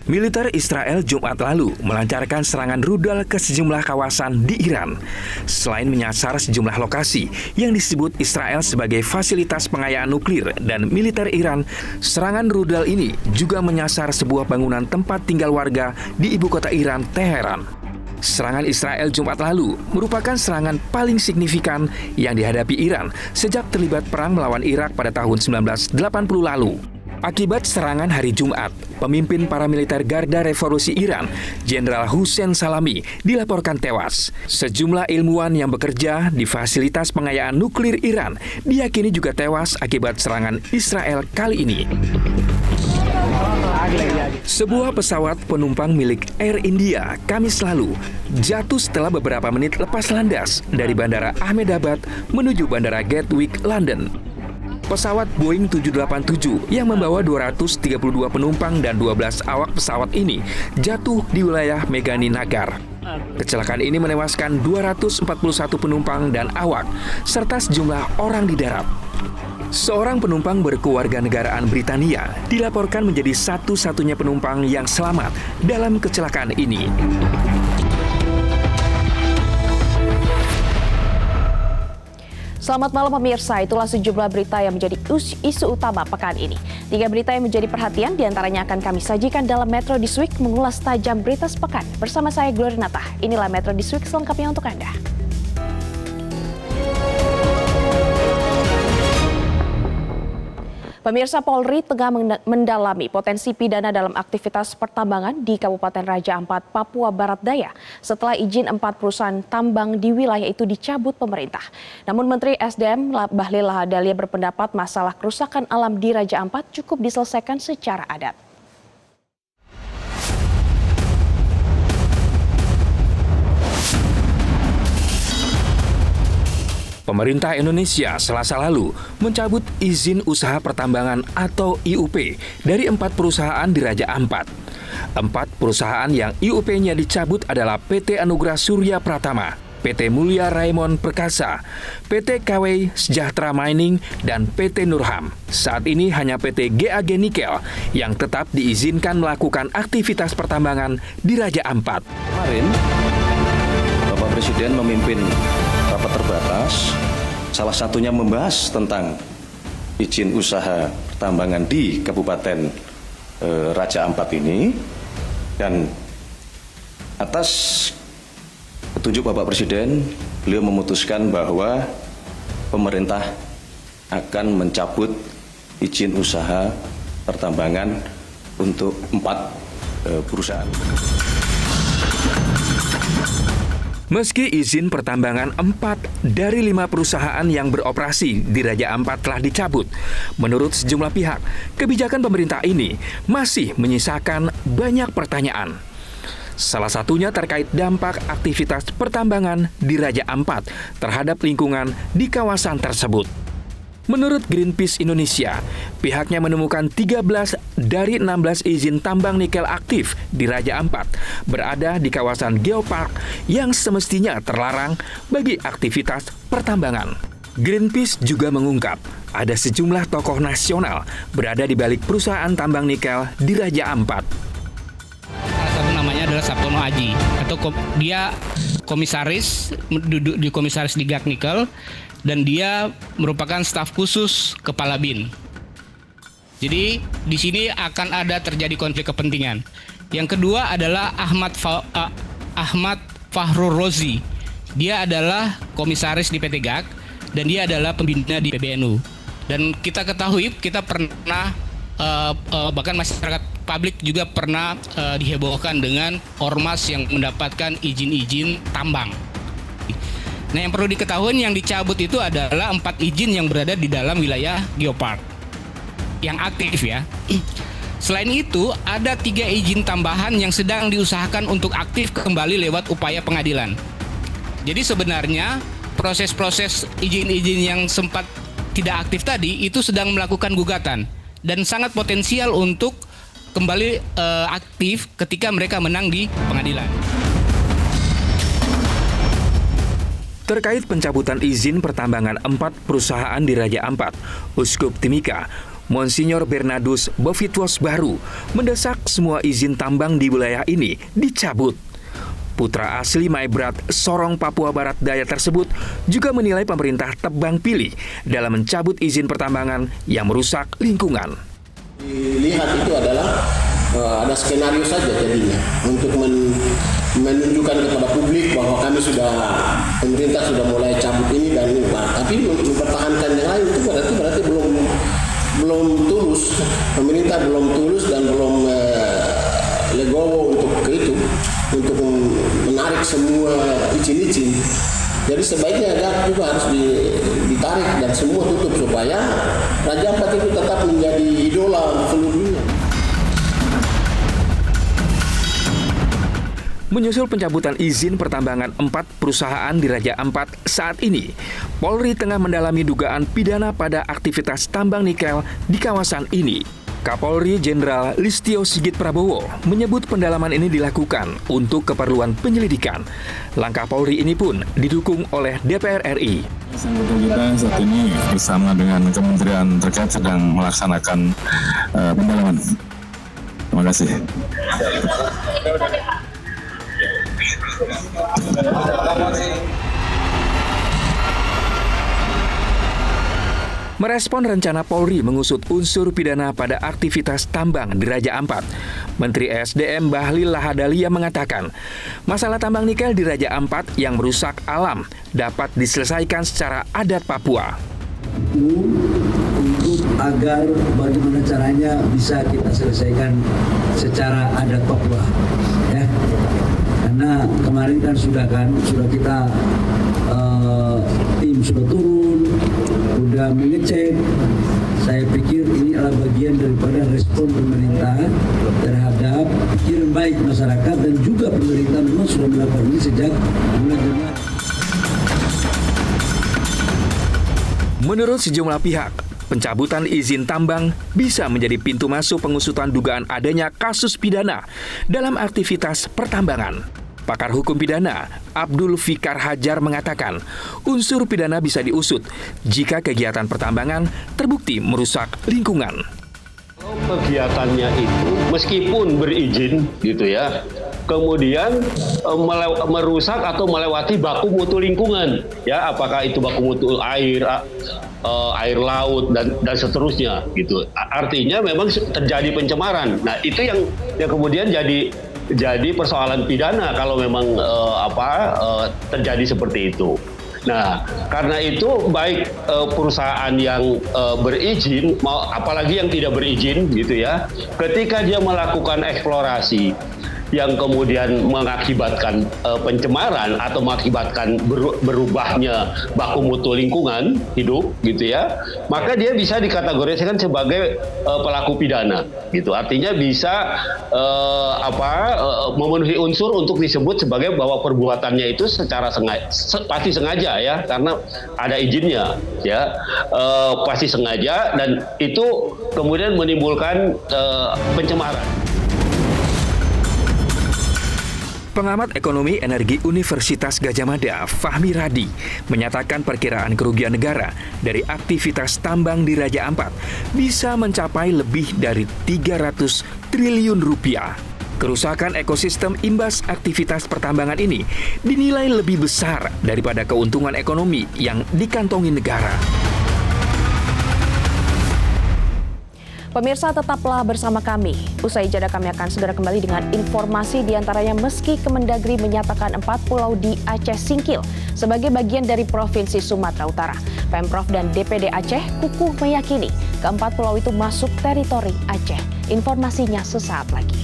Militer Israel Jumat lalu melancarkan serangan rudal ke sejumlah kawasan di Iran. Selain menyasar sejumlah lokasi yang disebut Israel sebagai fasilitas pengayaan nuklir dan militer Iran, serangan rudal ini juga menyasar sebuah bangunan tempat tinggal warga di ibu kota Iran, Teheran. Serangan Israel Jumat lalu merupakan serangan paling signifikan yang dihadapi Iran sejak terlibat perang melawan Irak pada tahun 1980 lalu. Akibat serangan hari Jumat, pemimpin paramiliter Garda Revolusi Iran, Jenderal Hussein Salami, dilaporkan tewas. Sejumlah ilmuwan yang bekerja di fasilitas pengayaan nuklir Iran diyakini juga tewas akibat serangan Israel kali ini. Sebuah pesawat penumpang milik Air India Kamis lalu jatuh setelah beberapa menit lepas landas dari Bandara Ahmedabad menuju Bandara Gatwick, London. Pesawat Boeing 787 yang membawa 232 penumpang dan 12 awak pesawat ini jatuh di wilayah Megani Nagar. Kecelakaan ini menewaskan 241 penumpang dan awak, serta sejumlah orang di darat. Seorang penumpang berkewarganegaraan Britania dilaporkan menjadi satu-satunya penumpang yang selamat dalam kecelakaan ini. Selamat malam pemirsa, itulah sejumlah berita yang menjadi isu utama pekan ini. 3 berita yang menjadi perhatian diantaranya akan kami sajikan dalam Metro This Week mengulas tajam berita sepekan. Bersama saya Glory Nata, inilah Metro This Week selengkapnya untuk Anda. Pemirsa, Polri tengah mendalami potensi pidana dalam aktivitas pertambangan di Kabupaten Raja Ampat, Papua Barat Daya setelah izin 4 perusahaan tambang di wilayah itu dicabut pemerintah. Namun Menteri SDM Bahlil Lahadalia berpendapat masalah kerusakan alam di Raja Ampat cukup diselesaikan secara adat. Pemerintah Indonesia Selasa lalu mencabut izin usaha pertambangan atau IUP dari 4 perusahaan di Raja Ampat. 4 perusahaan yang IUP-nya dicabut adalah PT Anugrah Surya Pratama, PT Mulya Raimon Perkasa, PT KW Sejahtera Mining, dan PT Nurham. Saat ini hanya PT GAG Nikel yang tetap diizinkan melakukan aktivitas pertambangan di Raja Ampat. Kemarin, Bapak Presiden memimpin rapat terbatas, salah satunya membahas tentang izin usaha pertambangan di Kabupaten Raja Ampat ini, dan atas petunjuk Bapak Presiden, beliau memutuskan bahwa pemerintah akan mencabut izin usaha pertambangan untuk 4 perusahaan. Meski izin pertambangan 4 dari 5 perusahaan yang beroperasi di Raja Ampat telah dicabut, menurut sejumlah pihak, kebijakan pemerintah ini masih menyisakan banyak pertanyaan. Salah satunya terkait dampak aktivitas pertambangan di Raja Ampat terhadap lingkungan di kawasan tersebut. Menurut Greenpeace Indonesia, pihaknya menemukan 13 dari 16 izin tambang nikel aktif di Raja Ampat berada di kawasan Geopark yang semestinya terlarang bagi aktivitas pertambangan. Greenpeace juga mengungkap ada sejumlah tokoh nasional berada di balik perusahaan tambang nikel di Raja Ampat. Salah satu namanya adalah Sabtono Aji, atau dia komisaris, duduk di komisaris di GAG Nikel, dan dia merupakan staf khusus Kepala BIN. Jadi di sini akan ada terjadi konflik kepentingan. Yang kedua adalah Ahmad Fahrul Rozi. Dia adalah komisaris di PT GAG dan dia adalah pembina di PBNU. Dan kita ketahui, kita pernah bahkan masyarakat publik juga pernah dihebohkan dengan ormas yang mendapatkan izin-izin tambang. Nah, yang perlu diketahui, yang dicabut itu adalah 4 izin yang berada di dalam wilayah Geopark yang aktif ya. Selain itu, ada 3 izin tambahan yang sedang diusahakan untuk aktif kembali lewat upaya pengadilan. Jadi sebenarnya proses-proses izin-izin yang sempat tidak aktif tadi itu sedang melakukan gugatan dan sangat potensial untuk kembali aktif ketika mereka menang di pengadilan. Terkait pencabutan izin pertambangan 4 perusahaan di Raja Ampat, Uskup Timika Monsinyur Bernardus Bovitwos Baru mendesak semua izin tambang di wilayah ini dicabut. Putra asli Maibrat, Sorong, Papua Barat Daya tersebut juga menilai pemerintah tebang pilih dalam mencabut izin pertambangan yang merusak lingkungan. Dilihat itu adalah ada skenario saja jadinya untuk menunjukkan kepada publik bahwa pemerintah sudah mulai cabut ini dan ini. Tapi mempertahankan yang lain itu berarti belum tulus. Pemerintah belum tulus dan belum legowo untuk menarik semua izin-izin. Jadi sebaiknya juga harus ditarik dan semua tutup supaya Raja Ampat itu tetap menjadi idola seluruh dunia. Menyusul pencabutan izin pertambangan 4 perusahaan di Raja Ampat saat ini, Polri tengah mendalami dugaan pidana pada aktivitas tambang nikel di kawasan ini. Kapolri Jenderal Listio Sigit Prabowo menyebut pendalaman ini dilakukan untuk keperluan penyelidikan. Langkah Polri ini pun didukung oleh DPR RI. Kita saat ini bersama dengan kementerian terkait sedang melaksanakan pendalaman. Terima kasih. Merespon rencana Polri mengusut unsur pidana pada aktivitas tambang di Raja Ampat, Menteri SDM Bahlil Lahadalia mengatakan, masalah tambang nikel di Raja Ampat yang merusak alam dapat diselesaikan secara adat Papua. Untuk agar bagaimana caranya bisa kita selesaikan secara adat Papua, ya. Karena kemarin kan sudah kita tim sudah turun, sudah mengecek. Saya pikir ini adalah bagian daripada respon pemerintah terhadap pikiran baik masyarakat dan juga pemerintah memang sudah melakukan ini sejak bulan Januari. Menurut sejumlah pihak, pencabutan izin tambang bisa menjadi pintu masuk pengusutan dugaan adanya kasus pidana dalam aktivitas pertambangan. Pakar hukum pidana Abdul Fikar Hajar mengatakan, unsur pidana bisa diusut jika kegiatan pertambangan terbukti merusak lingkungan. Kegiatannya itu meskipun berizin gitu ya, kemudian merusak atau melewati baku mutu lingkungan, ya apakah itu baku mutu air laut dan seterusnya gitu. Artinya memang terjadi pencemaran. Nah itu yang kemudian jadi persoalan pidana kalau memang terjadi seperti itu. Nah, karena itu baik perusahaan yang berizin, apalagi yang tidak berizin gitu ya, ketika dia melakukan eksplorasi yang kemudian mengakibatkan pencemaran atau mengakibatkan berubahnya baku mutu lingkungan hidup gitu ya, maka dia bisa dikategorikan sebagai pelaku pidana gitu. Artinya bisa memenuhi unsur untuk disebut sebagai bahwa perbuatannya itu secara pasti sengaja ya, karena ada izinnya ya, pasti sengaja dan itu kemudian menimbulkan pencemaran. Pengamat ekonomi energi Universitas Gadjah Mada, Fahmi Radi, menyatakan perkiraan kerugian negara dari aktivitas tambang di Raja Ampat bisa mencapai lebih dari 300 triliun rupiah. Kerusakan ekosistem imbas aktivitas pertambangan ini dinilai lebih besar daripada keuntungan ekonomi yang dikantongi negara. Pemirsa, tetaplah bersama kami. Usai jeda kami akan segera kembali dengan informasi diantaranya meski Kemendagri menyatakan 4 pulau di Aceh singkil sebagai bagian dari Provinsi Sumatera Utara. Pemprov dan DPD Aceh kukuh meyakini keempat pulau itu masuk teritori Aceh. Informasinya sesaat lagi.